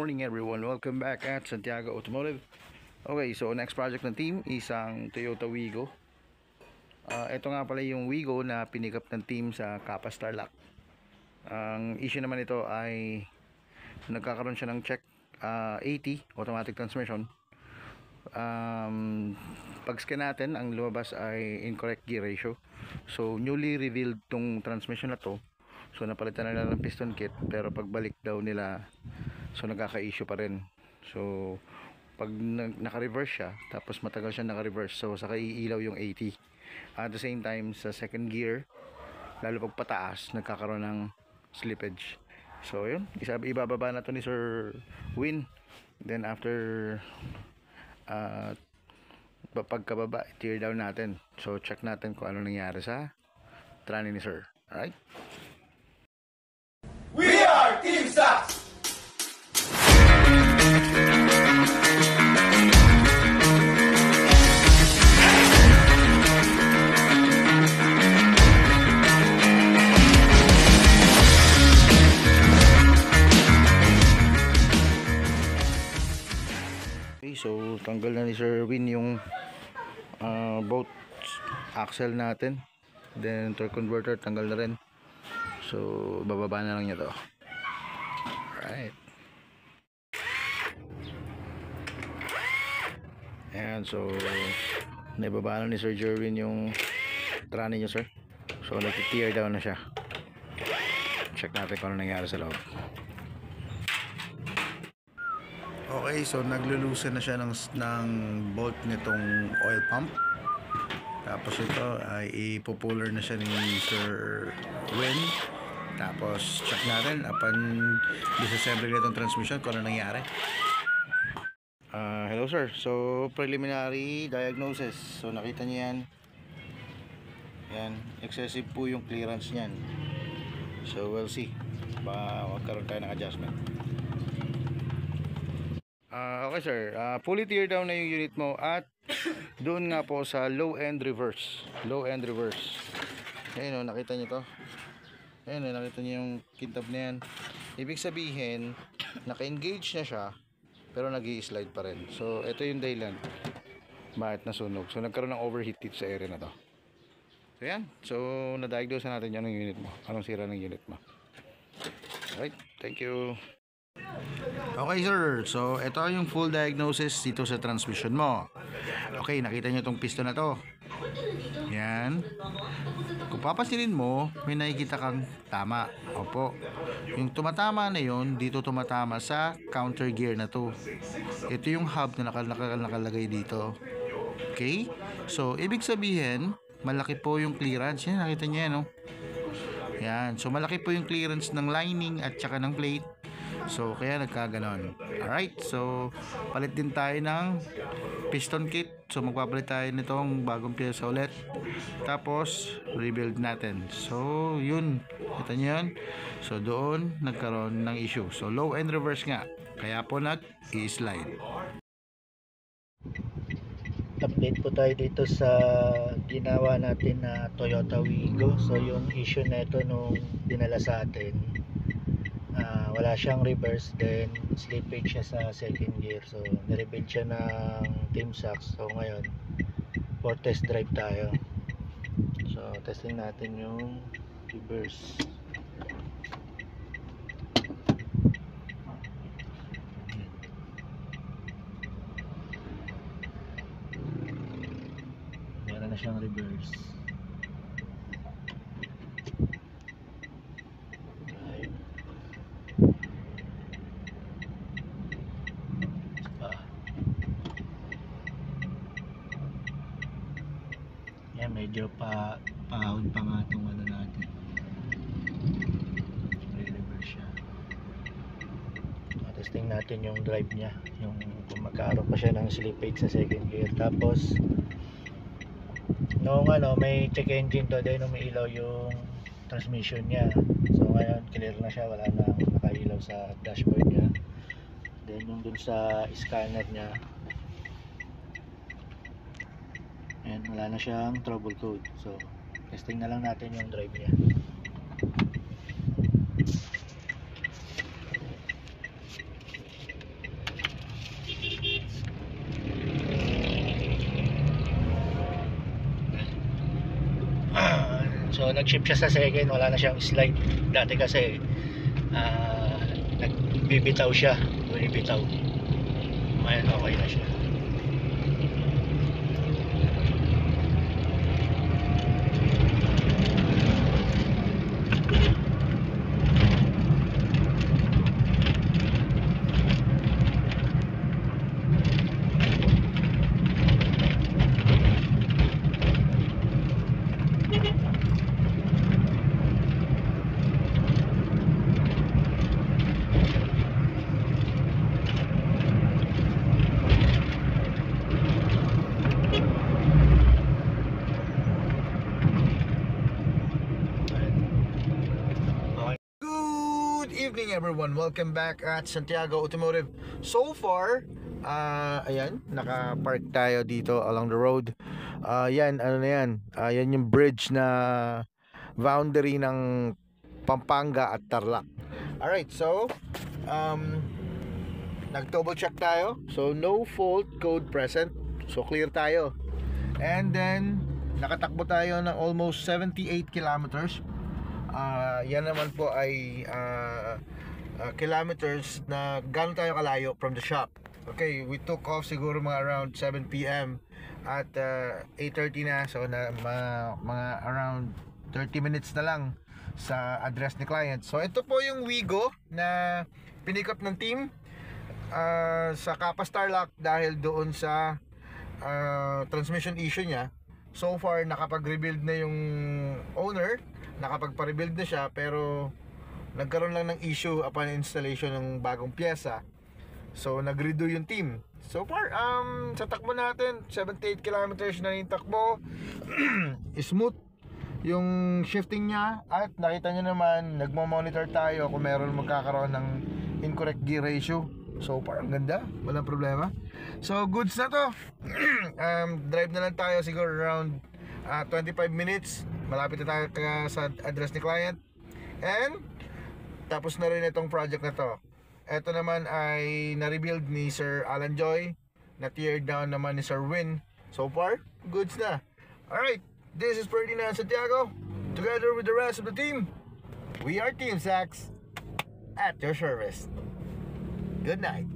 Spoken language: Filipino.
morning everyone, welcome back at Santiago Automotive. Okay, so next project ng team isang Toyota Wigo. Ito nga pala yung Wigo na pinikap ng team sa Kappa Starlock. Ang issue naman ito ay nagkakaroon siya ng check 80 automatic transmission. Pag scan natin, ang lumabas ay incorrect gear ratio. So newly revealed tong transmission na to. So napalitan na nila ng piston kit, pero pagbalik daw nila, so nagkaka-issue pa rin. So pag naka-reverse siya, tapos matagal siya naka-reverse, so saka iilaw yung 80. At the same time, sa second gear, lalo pag pataas, nagkakaroon ng slippage. So yun, ibababa na to ni Sir Win. Then after pagkababa, tear down natin. So check natin kung ano nangyari sa trani ni Sir. Alright? We are Team Sax! Okay, so tanggal na ni Sir Win yung both axle natin. Then torque converter tanggal na rin. So bababa na lang niya to. Alright. Ayan, so naibaba na ni Sir Jerwin yung trani niya, sir. So nag-tear down na siya. Check natin kung ano nangyari sa loob. Okay, so naglulusen na siya ng bolt nitong oil pump. Tapos ito ay ipo-puller na siya ni Sir Win. Tapos check natin upon disassembly nitong transmission kung ano nangyari. Hello sir, so preliminary diagnosis. So nakita niyo yan. Yan, excessive po yung clearance niyan. So we'll see. Magkaroon tayo ng adjustment. Okay sir, fully tear down na yung unit mo at doon nga po sa low end reverse. Ayun o, nakita nyo to. Ayun o, nakita nyo yung kintab na yan. Ibig sabihin, naka-engage na siya, pero nag-i-slide pa rin. So ito yung dahilan bakit nasunog. So nagkaroon ng overheat dito sa area na to. So yan, so na-diagnose na natin yan ng unit mo. Anong sira ng unit mo. Alright, thank you. Okay sir, so ito yung full diagnosis dito sa transmission mo. Okay, nakita nyo itong piston na to. Yan. Kung papansinin mo, may nakikita kang tama. Opo. Yung tumatama na yun, dito tumatama sa counter gear na to. Ito yung hub na nakalagay dito. Okay? So, ibig sabihin, malaki po yung clearance. Yan, nakita nyo yan, no? Yan. So, malaki po yung clearance ng lining at saka ng plate. So kaya nagkaganon. Alright, so palit din tayo ng piston kit. So magpapalit tayo nitong bagong pyesa ulit. Tapos rebuild natin. So yun, kita nyo yun. So doon nagkaroon ng issue. So low and reverse nga, kaya po nag-i-slide. Update po tayo dito sa ginawa natin na Toyota Wigo. So yung issue nito nung dinala sa atin, wala siyang reverse, then slippage siya sa second gear. So nirebuild siya ng Team Sax. So ngayon for test drive tayo. So testing natin yung reverse. Meron na siyang reverse. Yan, medyo pahon pa nga itong ano natin. Re-reverse siya. So, testing natin yung drive niya, yung kung magkaroon pa siya ng slippage sa second gear. Tapos noong may check engine to, then umiilaw yung transmission niya. So ngayon clear na siya, wala na nakailaw sa dashboard niya. Then yung dun sa scanner niya, and wala na siyang trouble code. So testing na lang natin yung drive niya. So nag-shift siya sa second, wala na siyang slide. Dati kasi nagbibitaw siya, bumibitaw. Ngayon okay na siya. Good evening everyone, welcome back at Santiago Automotive. So far, ayan, naka-park tayo dito along the road. Yan, ano na yan, yan yung bridge na boundary ng Pampanga at Tarlac. Alright, so nag-double check tayo. So no fault code present, so clear tayo. And then nakatakbo tayo ng almost 78 kilometers. Yan naman po ay kilometers na gano'n tayo kalayo from the shop. Okay, we took off siguro mga around 7 PM at 8:30 na. So mga around 30 minutes na lang sa address ni client. So ito po yung Wigo na pinick up ng team sa Kapas Tarlac dahil doon sa transmission issue niya. So far nakapag-rebuild na yung owner, nakapagpa-rebuild na siya, pero nagkaroon lang ng issue upon installation ng bagong pyesa. So nag-redo yung team. So far sa takbo natin 78 kilometers na yung takbo. Smooth yung shifting niya, at nakita nyo naman nagmo-monitor tayo kung meron magkakaroon ng incorrect gear ratio. So far ang ganda, walang problema. So goods na to. Drive na lang tayo siguro around 25 minutes. Malapit na tayo sa address ni client. And tapos na rin itong project na to. Ito naman ay na-rebuild ni Sir Alan Joy, na tear down naman ni Sir Win. So far, goods na. Alright, this is Ferdinand Santiago, together with the rest of the team. We are Team Sax at your service. Good night.